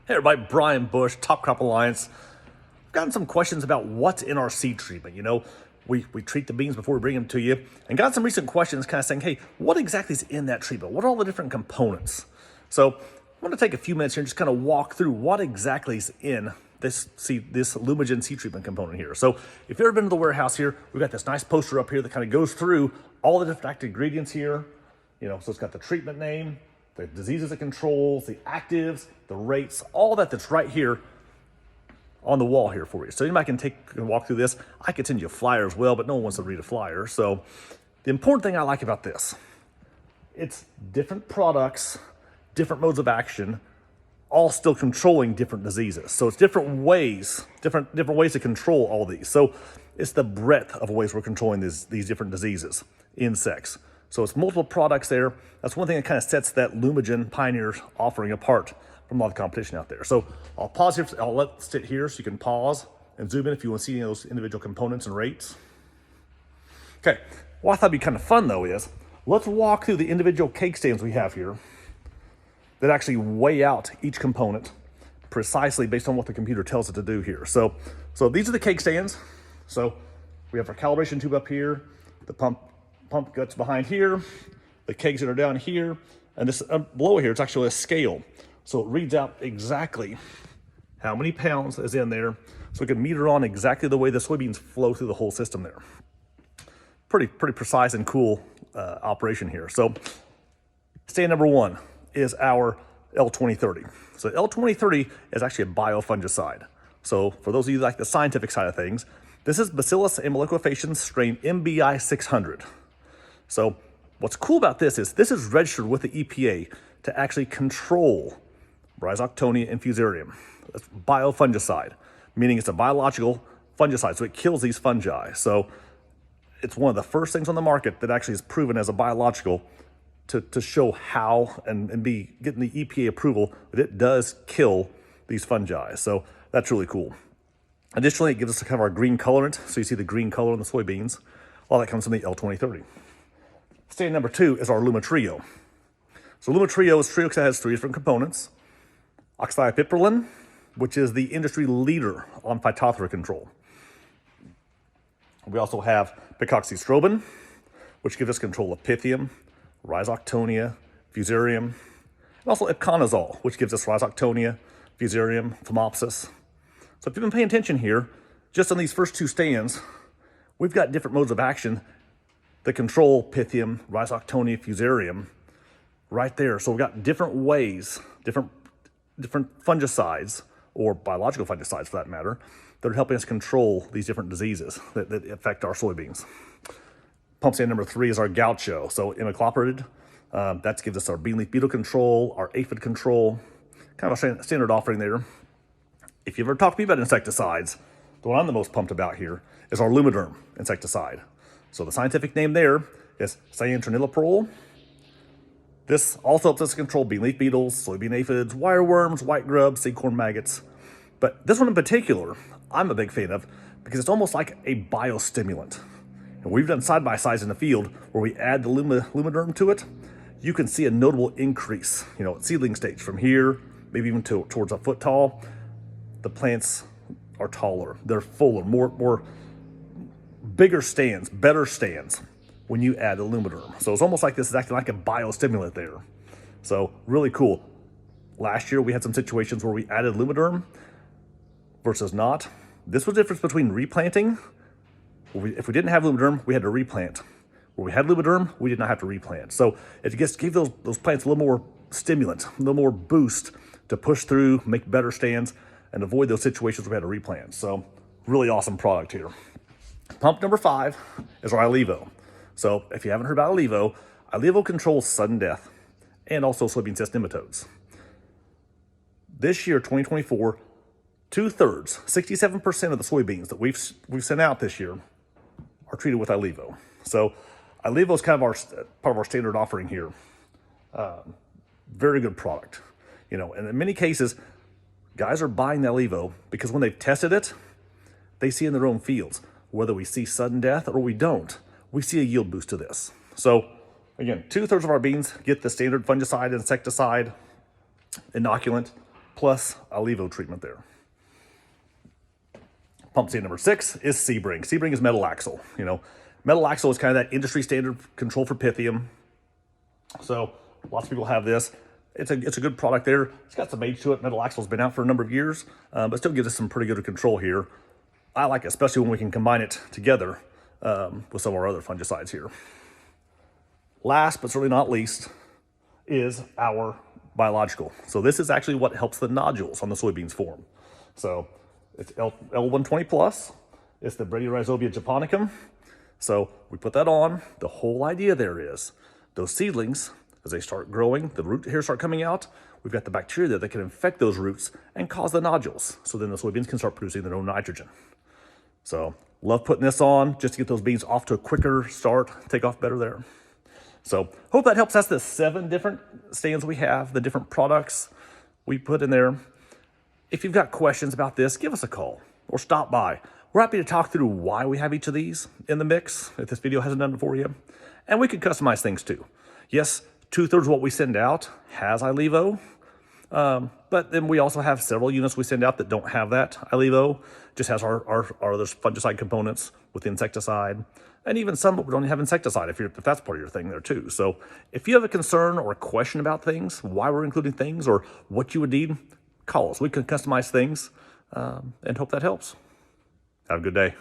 Hey everybody, Brian Bush, Top Crop Alliance. I've gotten some questions about what's in our seed treatment. We treat the beans before we bring them to you, and got some recent questions kind of saying, hey, what exactly is in that treatment? What are all the different components? So I'm going to take a few minutes here and just kind of walk through what exactly is in this Lumigen seed treatment component here. So if you've ever been to the warehouse here, we've got this nice poster up here that kind of goes through all the different active ingredients here. So it's got the treatment name, the diseases it controls, the actives, the rates, all that's right here on the wall here for you. So anybody can walk through this. I could send you a flyer as well, but no one wants to read a flyer. So the important thing I like about this, it's different products, different modes of action, all still controlling different diseases. So it's different ways to control all these. So it's the breadth of ways we're controlling these different diseases, insects. So it's multiple products there. That's one thing that kind of sets that Lumigen Pioneer offering apart from a lot of competition out there. So I'll pause here. I'll let it sit here so you can pause and zoom in if you want to see any of those individual components and rates. Okay, what I thought would be kind of fun though is, let's walk through the individual cake stands we have here that actually weigh out each component precisely based on what the computer tells it to do here. So these are the cake stands. So we have our calibration tube up here, the pump guts behind here, the kegs that are down here, and this below here, it's actually a scale. So it reads out exactly how many pounds is in there, so it can meter on exactly the way the soybeans flow through the whole system there. Pretty precise and cool operation here. So stand number one is our L2030. So L2030 is actually a biofungicide. So for those of you who like the scientific side of things, this is Bacillus amyloidofaciens strain MBI 600. So what's cool about this is registered with the EPA to actually control Rhizoctonia and Fusarium. That's biofungicide, meaning it's a biological fungicide, so it kills these fungi. So it's one of the first things on the market that actually is proven as a biological to show how and be getting the EPA approval that it does kill these fungi. So that's really cool. Additionally, it gives us kind of our green colorant. So you see the green color on the soybeans. All that comes from the L2030. Stand number two is our Lumitrio. So Lumitrio is Trio that has three different components. Oxypiperlin, which is the industry leader on Phytophthora control. We also have picoxystrobin, which gives us control of Pythium, Rhizoctonia, Fusarium, and also Iconazole, which gives us Rhizoctonia, Fusarium, Phomopsis. So if you've been paying attention here, just on these first two stands, we've got different modes of action that control Pythium, Rhizoctonia, Fusarium right there. So we've got different ways, different fungicides, or biological fungicides for that matter, that are helping us control these different diseases that affect our soybeans. Pump stand number three is our Gaucho. So imidacloprid, that gives us our bean leaf beetle control, our aphid control, kind of a standard offering there. If you ever talk to me about insecticides, the one I'm the most pumped about here is our Lumiderm insecticide. So the scientific name there is cyantraniliprole. This also helps us control bean leaf beetles, soybean aphids, wireworms, white grubs, seed corn maggots. But this one in particular, I'm a big fan of because it's almost like a biostimulant. And we've done side-by-sides in the field where we add the Lumiderm to it. You can see a notable increase, at seedling stage from here, maybe even towards a foot tall. The plants are taller, they're fuller, more bigger stands, better stands when you add the Lumiderm. So it's almost like this is acting like a biostimulant there. So really cool. Last year we had some situations where we added Lumiderm versus not. This was the difference between replanting. If we didn't have Lumiderm, we had to replant. Where we had Lumiderm, we did not have to replant. So it just gave those plants a little more stimulant, a little more boost to push through, make better stands, and avoid those situations where we had to replant. So really awesome product here. Pump number five is our Ilevo. So if you haven't heard about Ilevo controls sudden death and also soybean cyst nematodes. This year, 2024, 2/3, 67% of the soybeans that we've sent out this year are treated with Ilevo. So Ilevo is kind of part of our standard offering here. Very good product, and in many cases, guys are buying the Ilevo because when they've tested it, they see in their own fields, whether we see sudden death or we don't, we see a yield boost to this. So again, 2/3 of our beans get the standard fungicide, insecticide, inoculant, plus a levo treatment there. Pump seed number 6 is Sebring. Sebring is metalaxyl. You know, metalaxyl is kind of that industry standard control for Pythium. So lots of people have this. It's a good product there. It's got some age to it. Metalaxyl's been out for a number of years, but still gives us some pretty good control here. I like it, especially when we can combine it together with some of our other fungicides here. Last, but certainly not least, is our biological. So this is actually what helps the nodules on the soybeans form. So it's L120 plus. It's the Bradyrhizobia japonicum. So we put that on. The whole idea there is those seedlings, as they start growing, the root hairs start coming out, we've got the bacteria there that can infect those roots and cause the nodules. So then the soybeans can start producing their own nitrogen. So love putting this on just to get those beans off to a quicker start, take off better there. So hope that helps. That's the 7 different stands we have, the different products we put in there. If you've got questions about this, give us a call or stop by. We're happy to talk through why we have each of these in the mix, if this video hasn't done it for you. And we can customize things too. Yes, 2/3 of what we send out has iLevo, but then we also have several units we send out that don't have that iLevo, just has our other fungicide components with insecticide, and even some that we don't have insecticide if that's part of your thing there too. So if you have a concern or a question about things, why we're including things, or what you would need, call us. We can customize things and hope that helps. Have a good day.